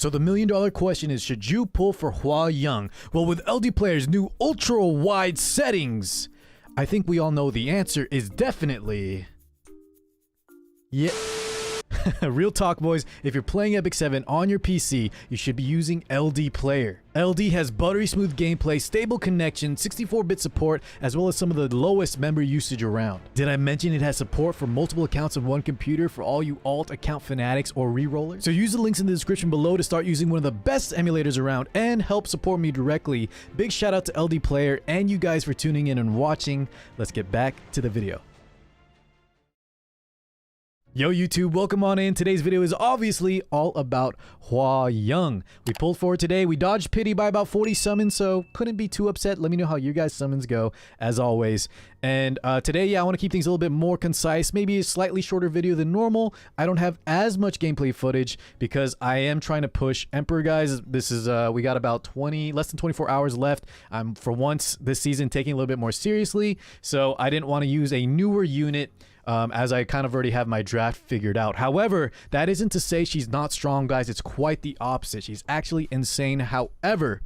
So the million-dollar question is, should you pull for Hwayoung? Well, with LDPlayer's new ultra-wide settings, I think we all know the answer is definitely... yeah. Real talk, boys. If you're playing Epic 7 on your PC, you should be using LDPlayer. LD has buttery smooth gameplay, stable connection, 64-bit support, as well as some of the lowest memory usage around. Did I mention it has support for multiple accounts on one computer for all you alt account fanatics or rerollers? So use the links in the description below to start using one of the best emulators around and help support me directly. Big shout out to LDPlayer and you guys for tuning in and watching. Let's get back to the video. Yo YouTube, welcome on in. Today's video is obviously all about Hwayoung. We pulled forward today. We dodged pity by about 40 summons, so couldn't be too upset. Let me know how your guys' summons go, as always. And today, yeah, I want to keep things a little bit more concise, maybe a slightly shorter video than normal. I don't have as much gameplay footage because I am trying to push Emperor, guys. This is, we got about less than 24 hours left. I'm, for once this season, taking a little bit more seriously, so I didn't want to use a newer unit as I kind of already have my draft figured out. However, that isn't to say she's not strong, guys. It's quite the opposite. She's actually insane. However,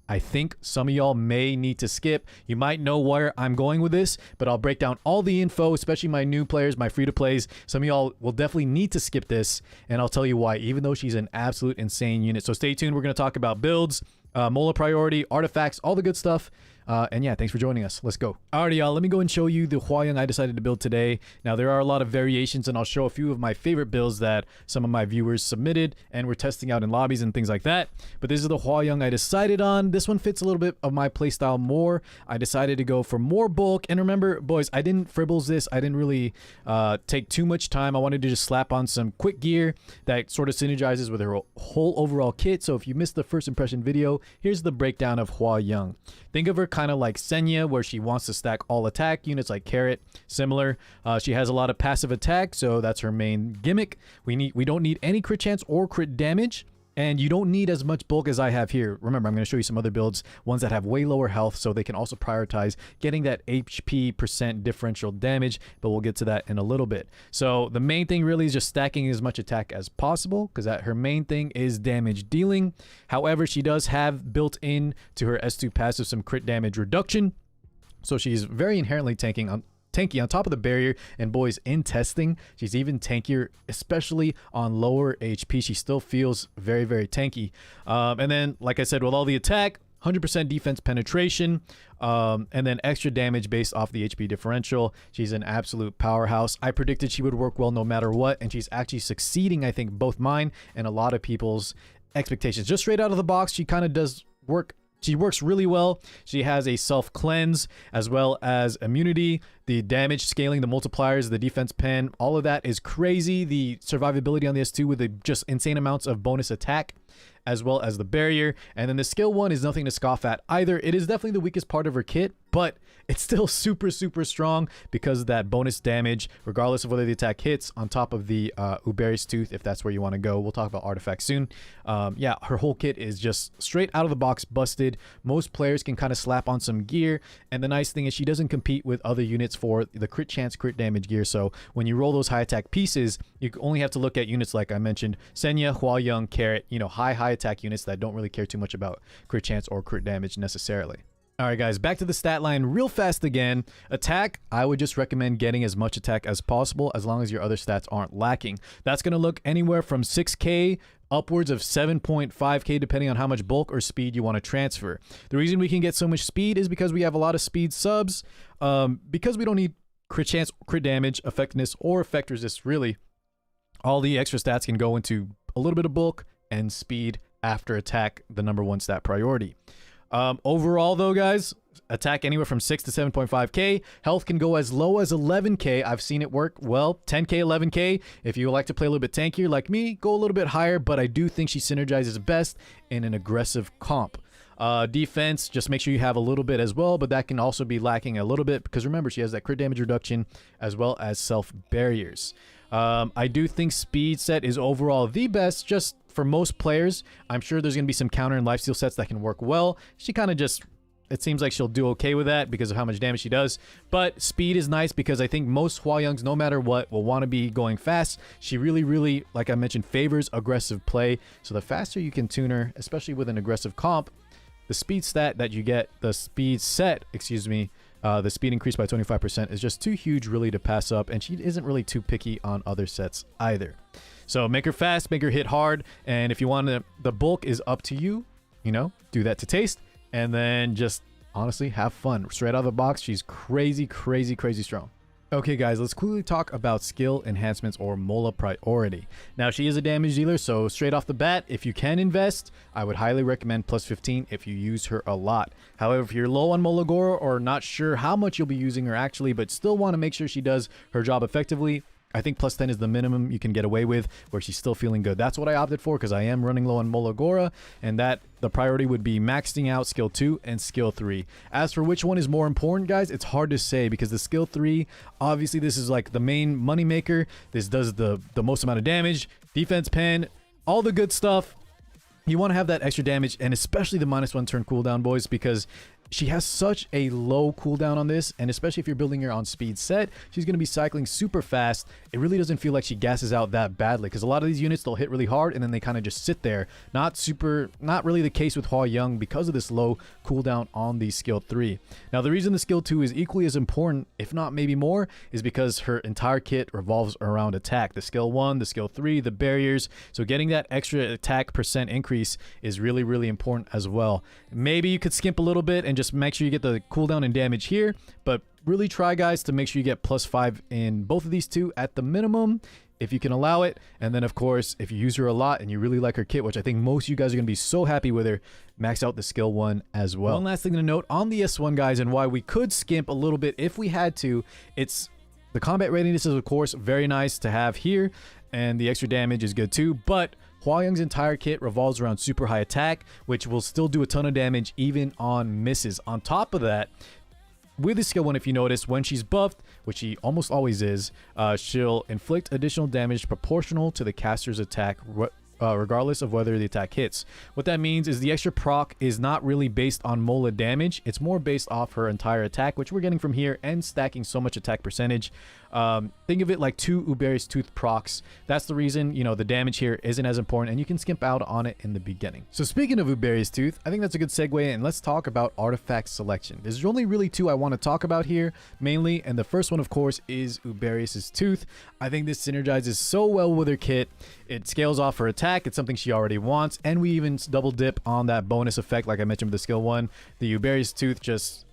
I think some of y'all may need to skip. You might know where I'm going with this, but I'll break down all the info, especially my new players, my free-to-plays. Some of y'all will definitely need to skip this, and I'll tell you why, even though she's an absolute insane unit. So stay tuned. We're going to talk about builds, Mola Priority, artifacts, all the good stuff. And yeah, thanks for joining us. Let's go. Alrighty, y'all, let me go and show you the Hwayoung I decided to build today. Now, there are a lot of variations, and I'll show a few of my favorite builds that some of my viewers submitted, and we're testing out in lobbies and things like that. But this is the Hwayoung I decided on. This one fits a little bit of my playstyle more. I decided to go for more bulk. And remember, boys, I didn't fribbles this. I didn't really take too much time. I wanted to just slap on some quick gear that sort of synergizes with her whole overall kit. So if you missed the first impression video, here's the breakdown of Hwayoung. Think of her kind of like Senya, where she wants to stack all attack units like Carrot. Similar. She has a lot of passive attack, so that's her main gimmick. We don't need any crit chance or crit damage, and you don't need as much bulk as I have here. Remember, I'm going to show you some other builds, ones that have way lower health, so they can also prioritize getting that HP % differential damage, but we'll get to that in a little bit. So the main thing really is just stacking as much attack as possible, because her main thing is damage dealing. However, she does have built in to her S2 passive some crit damage reduction, so she's very inherently tanky on top of the barrier. And boys, in testing, she's even tankier, especially on lower HP. She still feels very, very tanky. And then, like I said, with all the attack, 100% defense penetration, and then extra damage based off the HP differential. She's an absolute powerhouse. I predicted she would work well no matter what, and she's actually succeeding, I think, both mine and a lot of people's expectations. Just straight out of the box, she kind of does work. She works really well. She has a self-cleanse as well as immunity, the damage scaling, the multipliers, the defense pen, all of that is crazy. The survivability on the S2 with the just insane amounts of bonus attack, as well as the barrier. And then the skill 1 is nothing to scoff at either. It is definitely the weakest part of her kit, but it's still super, super strong because of that bonus damage, regardless of whether the attack hits, on top of the Uberi's Tooth, if that's where you want to go. We'll talk about artifacts soon. Yeah, her whole kit is just straight out of the box busted. Most players can kind of slap on some gear, and the nice thing is she doesn't compete with other units for the crit chance, crit damage gear. So when you roll those high attack pieces, you only have to look at units like I mentioned, Senya, Hwayoung, Carrot, you know, high attack units that don't really care too much about crit chance or crit damage necessarily. All right, guys, back to the stat line real fast again. Attack, I would just recommend getting as much attack as possible as long as your other stats aren't lacking. That's going to look anywhere from 6K upwards of 7.5K depending on how much bulk or speed you want to transfer. The reason we can get so much speed is because we have a lot of speed subs, because we don't need crit chance, crit damage, effectiveness, or effect resist really. All the extra stats can go into a little bit of bulk and speed after attack, the #1 stat priority. Overall though, guys, attack anywhere from 6 to 7.5K. Health can go as low as 11K. I've seen it work well. 10K, 11K. If you like to play a little bit tankier like me, go a little bit higher, but I do think she synergizes best in an aggressive comp. Defense, just make sure you have a little bit as well, but that can also be lacking a little bit because remember, she has that crit damage reduction as well as self barriers. I do think speed set is overall the best, just for most players. I'm sure there's going to be some counter and lifesteal sets that can work well. She kind of just it seems like she'll do okay with that because of how much damage she does. But speed is nice because I think most Hwayoungs, no matter what, will want to be going fast. She really, like I mentioned, favors aggressive play. So the faster you can tune her, especially with an aggressive comp, the speed stat that you get, the speed set, excuse me, the speed increase by 25% is just too huge really to pass up, and she isn't really too picky on other sets either. So make her fast, make her hit hard, and if you want to, the bulk is up to you, you know, do that to taste, and then just honestly have fun. Straight out of the box, she's crazy strong. Okay guys, let's quickly talk about skill enhancements or Mola Priority. Now she is a damage dealer, so straight off the bat, if you can invest, I would highly recommend plus 15 if you use her a lot. However, if you're low on Mola Gora or not sure how much you'll be using her actually, but still want to make sure she does her job effectively, I think plus 10 is the minimum you can get away with where she's still feeling good. That's what I opted for because I am running low on Mola Gora, and that the priority would be maxing out skill 2 and skill 3. As for which one is more important, guys, it's hard to say because the skill 3, obviously this is like the main money maker. This does the most amount of damage, defense pen, all the good stuff. You want to have that extra damage, and especially the -1 turn cooldown, boys, because she has such a low cooldown on this, and especially if you're building her on speed set, she's going to be cycling super fast. It really doesn't feel like she gasses out that badly because a lot of these units, they'll hit really hard and then they kind of just sit there. Not really the case with Hwayoung because of this low cooldown on the skill 3. Now the reason the skill 2 is equally as important, if not maybe more, is because her entire kit revolves around attack. The skill 1, the skill 3, the barriers. So getting that extra attack % increase is really important as well. Maybe you could skimp a little bit and just make sure you get the cooldown and damage here, but really try, guys, to make sure you get +5 in both of these two at the minimum if you can allow it. And then of course, if you use her a lot and you really like her kit, which I think most of you guys are going to be so happy with her, max out the skill 1 as well. One last thing to note on the S1, guys, and why we could skimp a little bit if we had to, it's the combat readiness is of course very nice to have here, and the extra damage is good too, but Hwayoung's entire kit revolves around super high attack, which will still do a ton of damage even on misses. On top of that, with the skill 1, if you notice, when she's buffed, which she almost always is, she'll inflict additional damage proportional to the caster's attack, regardless of whether the attack hits. What that means is the extra proc is not really based on Mola damage. It's more based off her entire attack, which we're getting from here, and stacking so much attack percentage. Think of it like 2 Uberi's Tooth procs. That's the reason, you know, the damage here isn't as important, and you can skimp out on it in the beginning. So speaking of Uberi's Tooth, I think that's a good segue, and let's talk about artifact selection. There's only really 2 I want to talk about here, mainly, and the first one, of course, is Uberi's Tooth. I think this synergizes so well with her kit. It scales off her attack. It's something she already wants, and we even double dip on that bonus effect, like I mentioned with the skill 1. The Uberi's Tooth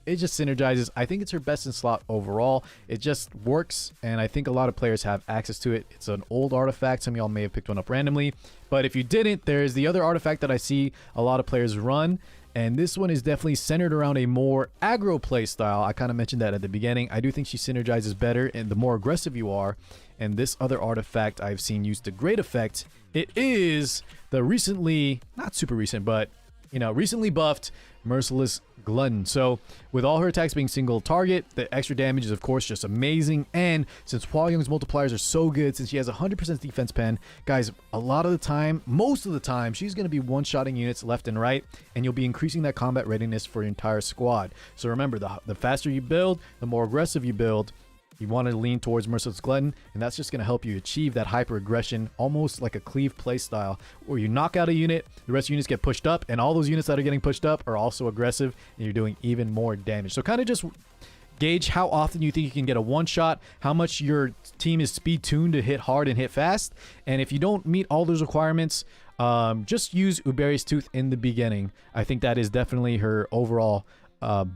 it just synergizes. I think it's her best in slot overall. It just works, and I think a lot of players have access to it. It's an old artifact. Some of y'all may have picked one up randomly, but if you didn't, there's the other artifact that I see a lot of players run, and this one is definitely centered around a more aggro play style. I kind of mentioned that at the beginning. I do think she synergizes better, and the more aggressive you are. And this other artifact I've seen used to great effect. It is the recently, not super recent, but you know, recently buffed Merciless Glutton. So with all her attacks being single target, the extra damage is of course just amazing. And since Hwayoung's multipliers are so good, since she has 100% defense pen, guys, a lot of the time, most of the time, she's going to be one-shotting units left and right, and you'll be increasing that combat readiness for your entire squad. So remember, the faster you build, the more aggressive you build. You want to lean towards Merciless Glutton, and that's just going to help you achieve that hyper aggression, almost like a cleave play style, where you knock out a unit, the rest of units get pushed up, and all those units that are getting pushed up are also aggressive, and you're doing even more damage. So kind of just gauge how often you think you can get a one-shot, how much your team is speed tuned to hit hard and hit fast, and if you don't meet all those requirements, just use Uberi's Tooth in the beginning. I think that is definitely her overall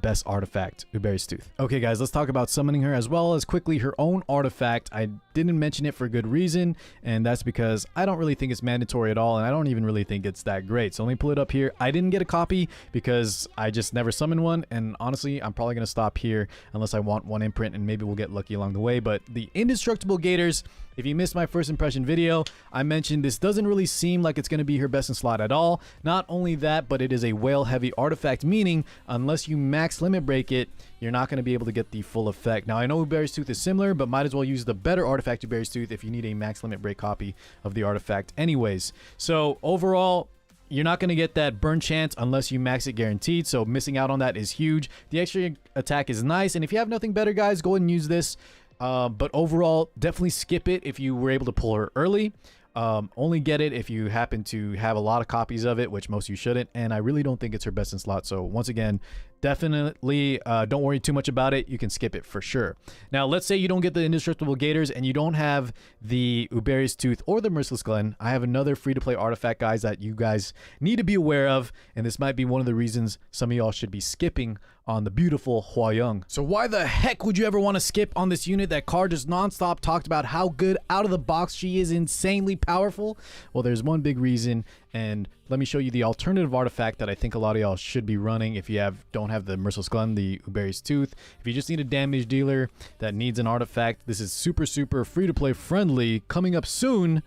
best artifact, Uberi's Tooth. Okay guys, let's talk about summoning her as well as quickly her own artifact. I didn't mention it for good reason, and that's because I don't really think it's mandatory at all, and I don't even really think it's that great. So let me pull it up here. I didn't get a copy because I just never summoned one, and honestly, I'm probably going to stop here unless I want one imprint, and maybe we'll get lucky along the way. But the Indestructible Gaiters, if you missed my first impression video, I mentioned this doesn't really seem like it's going to be her best in slot at all. Not only that, but it is a whale heavy artifact, meaning unless you max limit break it, you're not going to be able to get the full effect. Now I know Uberi's Tooth is similar, but might as well use the better artifact Uberi's Tooth if you need a max limit break copy of the artifact anyways. So overall, you're not going to get that burn chance unless you max it guaranteed, so missing out on that is huge. The extra attack is nice, and if you have nothing better, guys, go ahead and use this. But overall, definitely skip it if you were able to pull her early. Only get it if you happen to have a lot of copies of it, which most of you shouldn't, and I really don't think it's her best in slot. So once again, definitely don't worry too much about it. You can skip it for sure. Now, let's say you don't get the Indestructible Gaiters and you don't have the Uberi's Tooth or the Merciless Glen. I have another free-to-play artifact, guys, that you guys need to be aware of, and this might be one of the reasons some of y'all should be skipping on the beautiful Hwayoung. So why the heck would you ever want to skip on this unit that Car just nonstop talked about how good out of the box she is, insanely powerful? Well, there's one big reason, and let me show you the alternative artifact that I think a lot of y'all should be running if you don't have the Merciless Glen, the Uberi's Tooth. If you just need a damage dealer that needs an artifact, this is super free-to-play friendly coming up soon,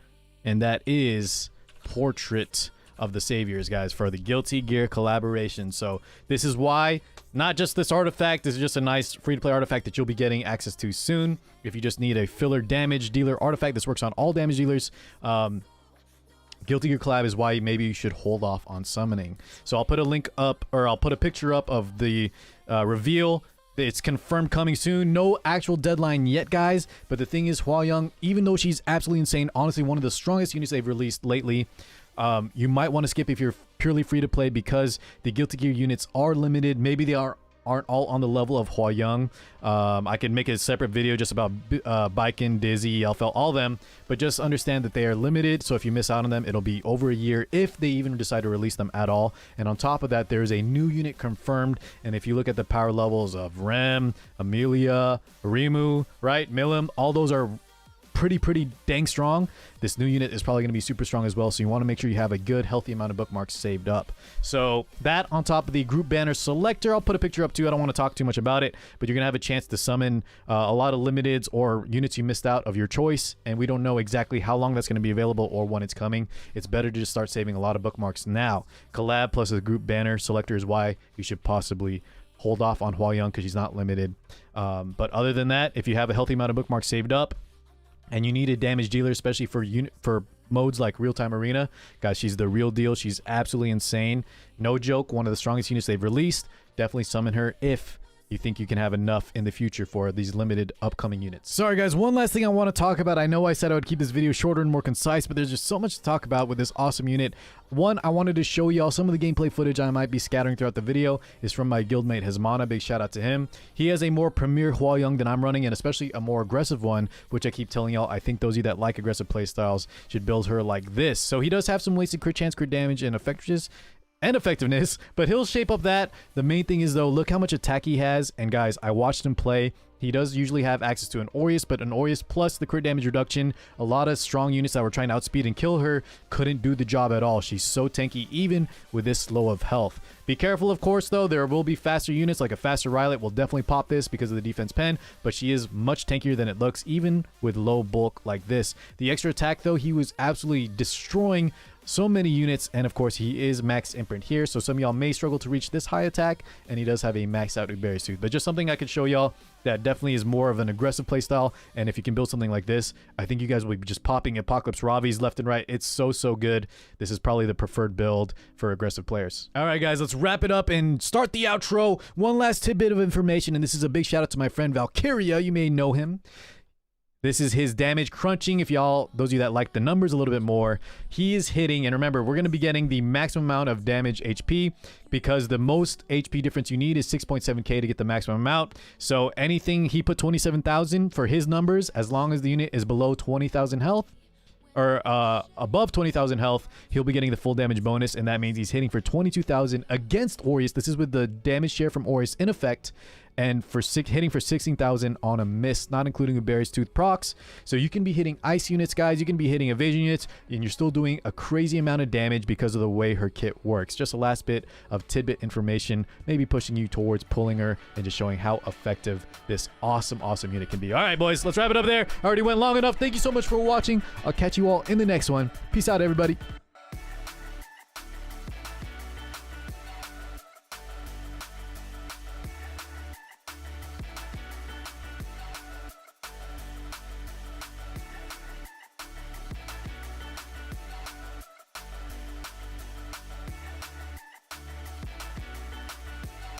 and that is Portrait of the Saviors, guys, for the Guilty Gear collaboration. So this is why, not just this artifact, this is just a nice free-to-play artifact that you'll be getting access to soon. If you just need a filler damage dealer artifact, this works on all damage dealers. Guilty Gear collab is why maybe you should hold off on summoning. So I'll put a link up, or I'll put a picture up of the reveal. It's confirmed coming soon. No actual deadline yet, guys. But the thing is, Hwayoung, even though she's absolutely insane, honestly one of the strongest units they've released lately, you might want to skip if you're purely free to play because the Guilty Gear units are limited. Maybe they aren't all on the level of Hwayoung. I can make a separate video just about Baiken, Dizzy, Elfel, all of them, but just understand that they are limited, so if you miss out on them, it'll be over a year if they even decide to release them at all. And on top of that, there is a new unit confirmed, and if you look at the power levels of Rem, Amelia, Rimu, right, Milim, all those are pretty dang strong. This new unit is probably going to be super strong as well, so you want to make sure you have a good healthy amount of bookmarks saved up. So that on top of the group banner selector, I'll put a picture up too. I don't want to talk too much about it, but you're gonna have a chance to summon a lot of limiteds or units you missed out of your choice, and we don't know exactly how long that's going to be available or when it's coming. It's better to just start saving a lot of bookmarks now. Collab plus a group banner selector is why you should possibly hold off on Hwayoung because she's not limited. But other than that, if you have a healthy amount of bookmarks saved up and you need a damage dealer, especially for modes like real-time arena, guys, she's the real deal. She's absolutely insane. No joke, one of the strongest units they've released. Definitely summon her if you think you can have enough in the future for these limited upcoming units. Sorry guys, one last thing I want to talk about. I know I said I would keep this video shorter and more concise, but there's just so much to talk about with this awesome unit. One, I wanted to show y'all some of the gameplay footage I might be scattering throughout the video is from my guildmate Hezmana. Big shout out to him. He has a more premier Hwayoung than I'm running, and especially a more aggressive one, which I keep telling y'all, I think those of you that like aggressive playstyles should build her like this. So he does have some wasted crit chance, crit damage, and effectiveness, but he'll shape up that. The main thing is though, look how much attack he has, and guys, I watched him play. He does usually have access to an Aureus, but an Aureus plus the crit damage reduction, a lot of strong units that were trying to outspeed and kill her couldn't do the job at all. She's so tanky even with this low of health. Be careful, of course, though. There will be faster units, like a faster Rylet will definitely pop this because of the defense pen, but she is much tankier than it looks, even with low bulk like this. The extra attack, though, he was absolutely destroying so many units, and of course he is max imprint here, so some of y'all may struggle to reach this high attack, and he does have a maxed out Uberi's Tooth. But just something I could show y'all that definitely is more of an aggressive playstyle, and if you can build something like this, I think you guys will be just popping Apocalypse Ravi's left and right. It's so good. This is probably the preferred build for aggressive players. All right guys, let's wrap it up and start the outro. One last tidbit of information, and this is a big shout out to my friend Valkyria. You may know him. This is his damage crunching. If y'all, those of you that like the numbers a little bit more, he is hitting, and remember, we're going to be getting the maximum amount of damage HP because the most HP difference you need is 6.7k to get the maximum amount. So anything, he put 27,000 for his numbers, as long as the unit is below 20,000 health, or above 20,000 health, he'll be getting the full damage bonus, and that means he's hitting for 22,000 against Aureus. This is with the damage share from Aureus in effect, and for hitting for 16,000 on a miss, not including Uberi's Tooth procs. So you can be hitting ice units, guys. You can be hitting evasion units, and you're still doing a crazy amount of damage because of the way her kit works. Just a last bit of tidbit information, maybe pushing you towards pulling her and just showing how effective this awesome unit can be. All right, boys, let's wrap it up there. I already went long enough. Thank you so much for watching. I'll catch you all in the next one. Peace out, everybody.